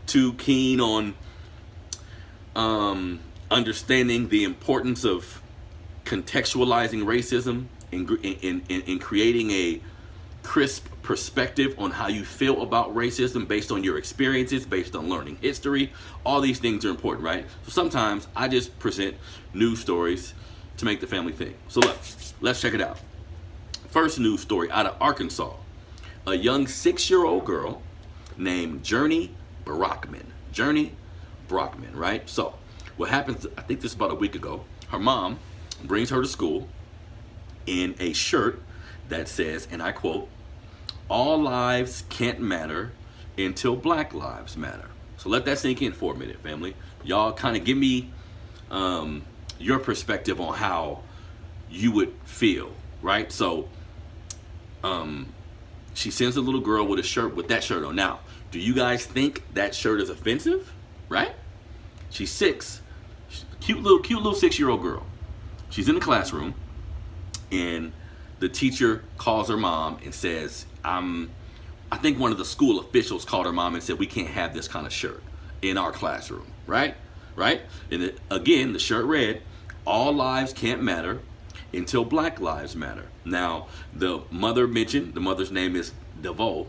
too keen on understanding the importance of contextualizing racism and creating a crisp perspective on how you feel about racism based on your experiences, based on learning history. All these things are important, right? So sometimes I just present news stories to make the family think. So look, let's check it out. First news story out of Arkansas. A young 6-year-old girl named Journey Brockman. Journey Brockman, right? So what happens, I think this is about a week ago, her mom brings her to school in a shirt that says, and I quote, "All lives can't matter until Black lives matter." So let that sink in for a minute, family. Y'all kind of give me your perspective on how you would feel, right? So she sends a little girl with a shirt, with that shirt on. Now, do you guys think that shirt is offensive, right? She's 6, cute little 6-year-old girl. She's in the classroom, and the teacher calls her mom and says, I think one of the school officials called her mom and said, "We can't have this kind of shirt in our classroom," right? And again, the shirt read, "All lives can't matter until Black lives matter." Now, the mother mentioned, the mother's name is Deval,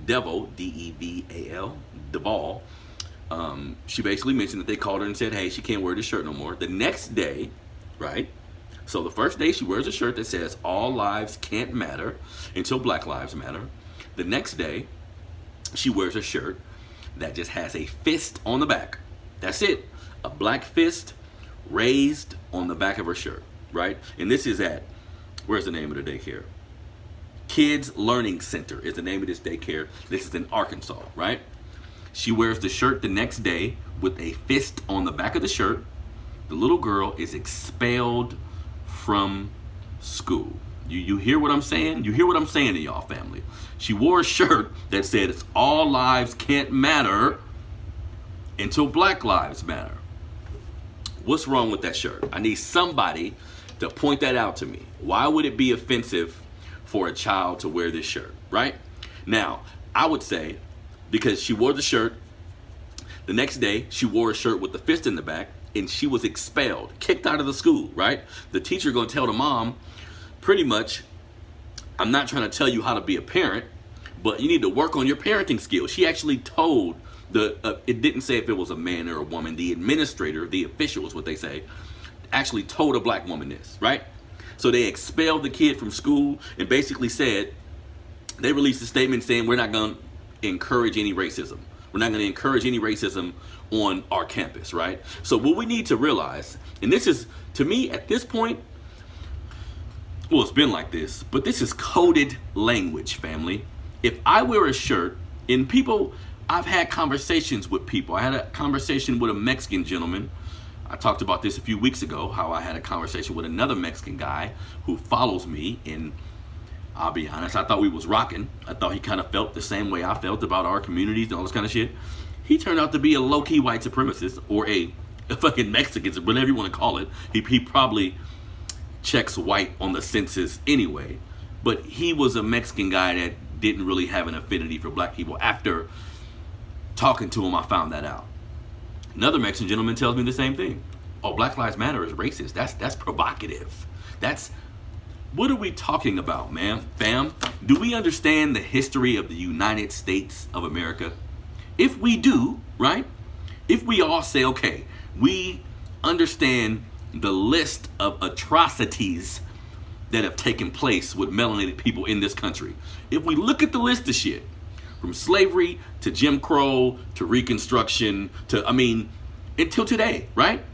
D-E-V-A-L, Deval. She basically mentioned that they called her and said, "Hey, she can't wear this shirt no more." The next day, right? So the first day she wears a shirt that says, "All lives can't matter until Black lives matter." The next day, she wears a shirt that just has a fist on the back. That's it. A black fist raised on the back of her shirt, right? And this is at, where's the name of the daycare? Kids Learning Center is the name of this daycare. This is in Arkansas, right? She wears the shirt the next day with a fist on the back of the shirt. The little girl is expelled from school. You hear what I'm saying? You hear what I'm saying to y'all, family? She wore a shirt that said, "It's all lives can't matter until Black lives matter." What's wrong with that shirt? I need somebody to point that out to me. Why would it be offensive for a child to wear this shirt, right? Now, I would say because she wore the shirt, the next day she wore a shirt with the fist in the back, and she was expelled, kicked out of the school, right? The teacher gonna tell the mom, pretty much, "I'm not trying to tell you how to be a parent, but you need to work on your parenting skills." She actually told it didn't say if it was a man or a woman, the administrator, the official is what they say, actually told a black woman this, right? So they expelled the kid from school and basically said, they released a statement saying, "We're not gonna encourage any racism. We're not gonna encourage any racism on our campus," right? So what we need to realize, and this is, to me, at this point, well, it's been like this, but this is coded language, family. If I wear a shirt, and people, I've had conversations with people. I had a conversation with a Mexican gentleman. I talked about this a few weeks ago, how I had a conversation with another Mexican guy who follows me, and I'll be honest, I thought we was rocking. I thought he kind of felt the same way I felt about our communities and all this kind of shit. He turned out to be a low-key white supremacist, or a fucking Mexican, whatever you want to call it. He probably checks white on the census anyway, but he was a Mexican guy that didn't really have an affinity for black people. After talking to him, I found that out. Another Mexican gentleman tells me the same thing. "Oh, Black Lives Matter is racist. That's provocative. That's..." What are we talking about, man? Fam, do we understand the history of the United States of America? If we do, right? If we all say, okay, we understand the list of atrocities that have taken place with melanated people in this country. If we look at the list of shit, from slavery to Jim Crow to Reconstruction to, until today, right?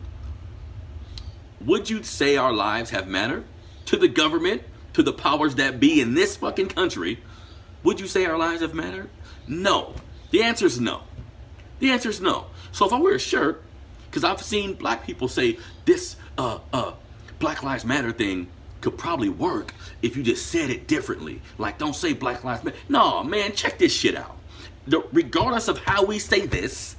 Would you say our lives have mattered? To the government, to the powers that be in this fucking country, would you say our lives have mattered? No. The answer is no. The answer is no. So if I wear a shirt, because I've seen black people say this Black Lives Matter thing could probably work if you just said it differently. Like, don't say Black Lives Matter. No, man, check this shit out. Regardless of how we say this,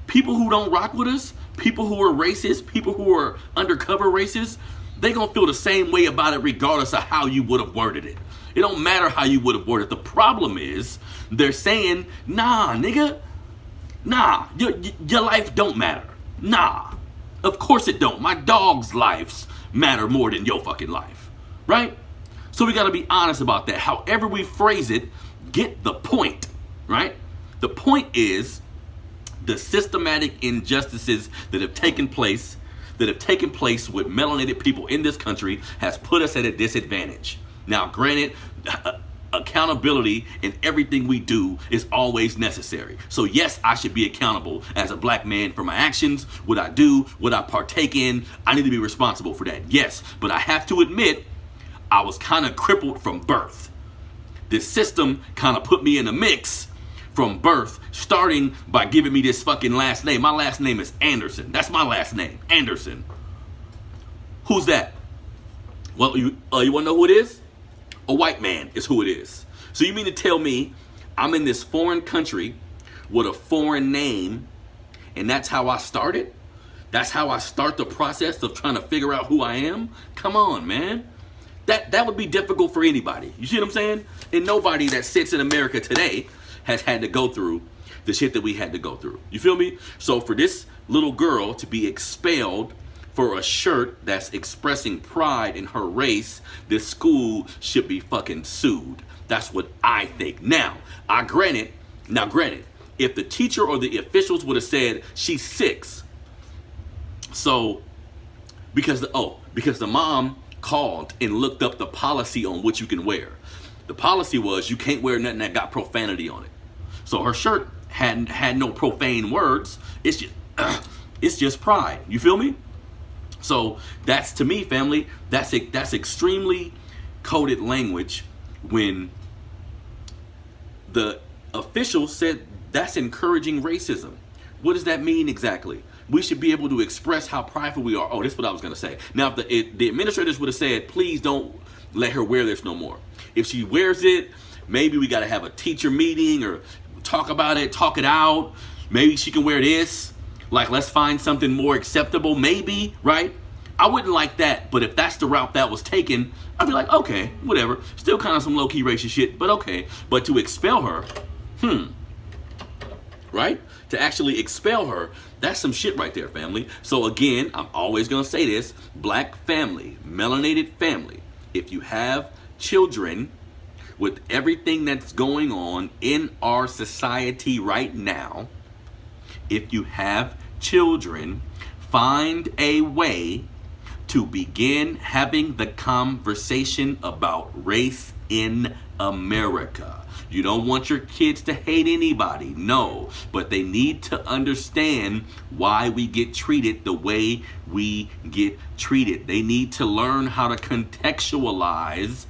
people who don't rock with us, people who are racist, people who are undercover racists, they gonna feel the same way about it regardless of how you would have worded it. It don't matter how you would have worded it. The problem is, they're saying, nah, nigga, Nah, your life don't matter. Nah, of course it don't. My dog's lives matter more than your fucking life, right? So we gotta be honest about that. However we phrase it, get the point, right? The point is the systematic injustices that have taken place with melanated people in this country has put us at a disadvantage. Now, granted, accountability in everything we do is always necessary. So yes, I should be accountable as a black man for my actions, what I do, what I partake in. I need to be responsible for that. Yes, but I have to admit, I was kind of crippled from birth. This system kind of put me in a mix from birth, starting by giving me this fucking last name. My last name is Anderson. That's my last name, Anderson. Who's that? Well, you want to know who it is? A white man is who it is. So you mean to tell me I'm in this foreign country with a foreign name, and that's how I started? That's how I start the process of trying to figure out who I am? Come on, man. That would be difficult for anybody. You see what I'm saying? And nobody that sits in America today has had to go through the shit that we had to go through. You feel me? So for this little girl to be expelled for a shirt that's expressing pride in her race, this school should be fucking sued. That's what I think. Now, granted, if the teacher or the officials would have said she's 6, so because the mom called and looked up the policy on what you can wear. The policy was you can't wear nothing that got profanity on it. So her shirt had no profane words. It's just pride. You feel me? So that's, to me, family, that's extremely coded language when the officials said that's encouraging racism. What does that mean exactly? We should be able to express how prideful we are. Oh, this is what I was going to say. Now, if the administrators would have said, please don't let her wear this no more. If she wears it, maybe we got to have a teacher meeting or talk about it, talk it out. Maybe she can wear this. Like, let's find something more acceptable, maybe, right? I wouldn't like that, but if that's the route that was taken, I'd be like, okay, whatever. Still kind of some low-key racist shit, but okay. But to expel her, right? To actually expel her, that's some shit right there, family. So again, I'm always going to say this, black family, melanated family, if you have children, with everything that's going on in our society right now, if you have children, find a way to begin having the conversation about race in America. You don't want your kids to hate anybody, no, but they need to understand why we get treated the way we get treated. They need to learn how to contextualize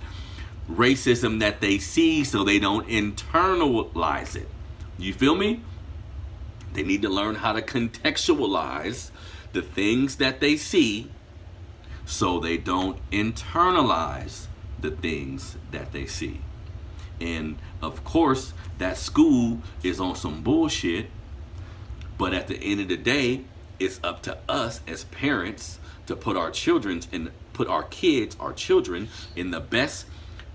racism that they see so they don't internalize it. You feel me? They need to learn how to contextualize the things that they see so they don't internalize the things that they see. And of course, that school is on some bullshit, but at the end of the day, it's up to us as parents to put our children in the best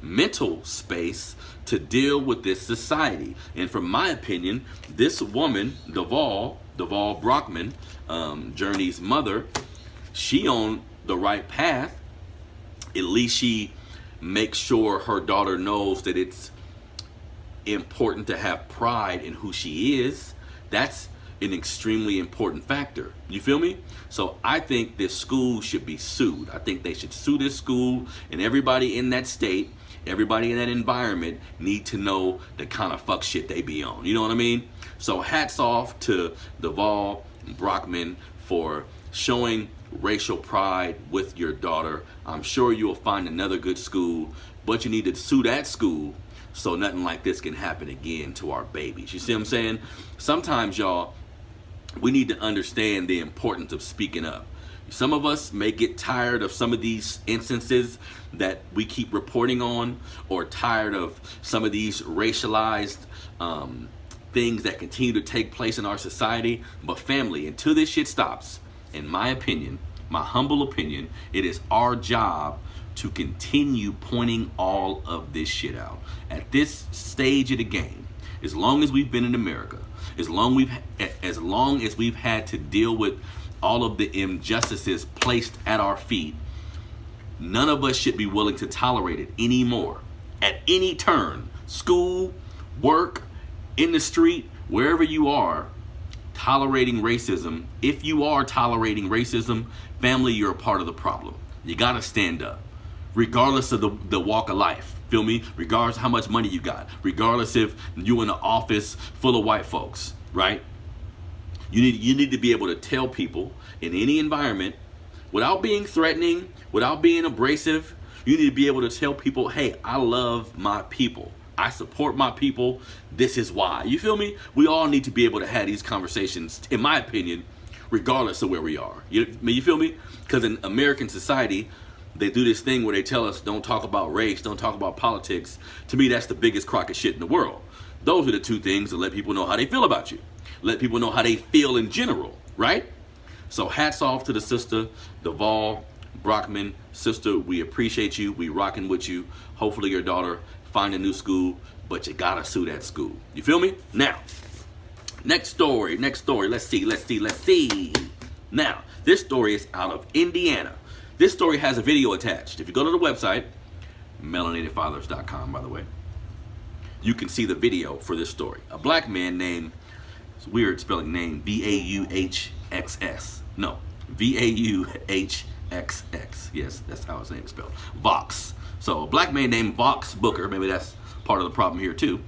mental space to deal with this society. And from my opinion, this woman, Deval Brockman, Journey's mother, she on the right path. At least she makes sure her daughter knows that it's important to have pride in who she is. That's an extremely important factor. You feel me? So I think this school should be sued. I think they should sue this school, and everybody in that state, everybody in that environment need to know the kind of fuck shit they be on. You know what I mean? So hats off to Deval Brockman for showing racial pride with your daughter. I'm sure you'll find another good school, but you need to sue that school so nothing like this can happen again to our babies. You see what I'm saying? Sometimes, y'all, we need to understand the importance of speaking up. Some of us may get tired of some of these instances that we keep reporting on, or tired of some of these racialized things that continue to take place in our society. But family, until this shit stops, in my opinion, my humble opinion, it is our job to continue pointing all of this shit out. At this stage of the game, As long as we've been in America, as long as we've had to deal with all of the injustices placed at our feet, none of us should be willing to tolerate it anymore. At any turn, school, work, in the street, wherever you are, tolerating racism. If you are tolerating racism, family, you're a part of the problem. You gotta stand up, regardless of the walk of life. Feel me? Regardless of how much money you got, regardless if you in an office full of white folks, right? You need to be able to tell people in any environment, without being threatening, without being abrasive, you need to be able to tell people, hey, I love my people. I support my people. This is why. You feel me? We all need to be able to have these conversations, in my opinion, regardless of where we are. You feel me? Because in American society, they do this thing where they tell us don't talk about race, don't talk about politics. To me, that's the biggest crock of shit in the world. Those are the two things that let people know how they feel about you. Let people know how they feel in general, right? So hats off to the sister, Duvall Brockman. Sister, we appreciate you. We rocking with you. Hopefully your daughter find a new school, but you gotta sue that school. You feel me? Now, next story. Let's see. Now, this story is out of Indiana. This story has a video attached. If you go to the website, melanatedfathers.com, by the way, you can see the video for this story. A black man named, it's a weird spelling name, V-A-U-H-X-S. No, V-A-U-H-X-X. Yes, that's how his name is spelled. Vox. So a black man named Vox Booker, maybe that's part of the problem here too.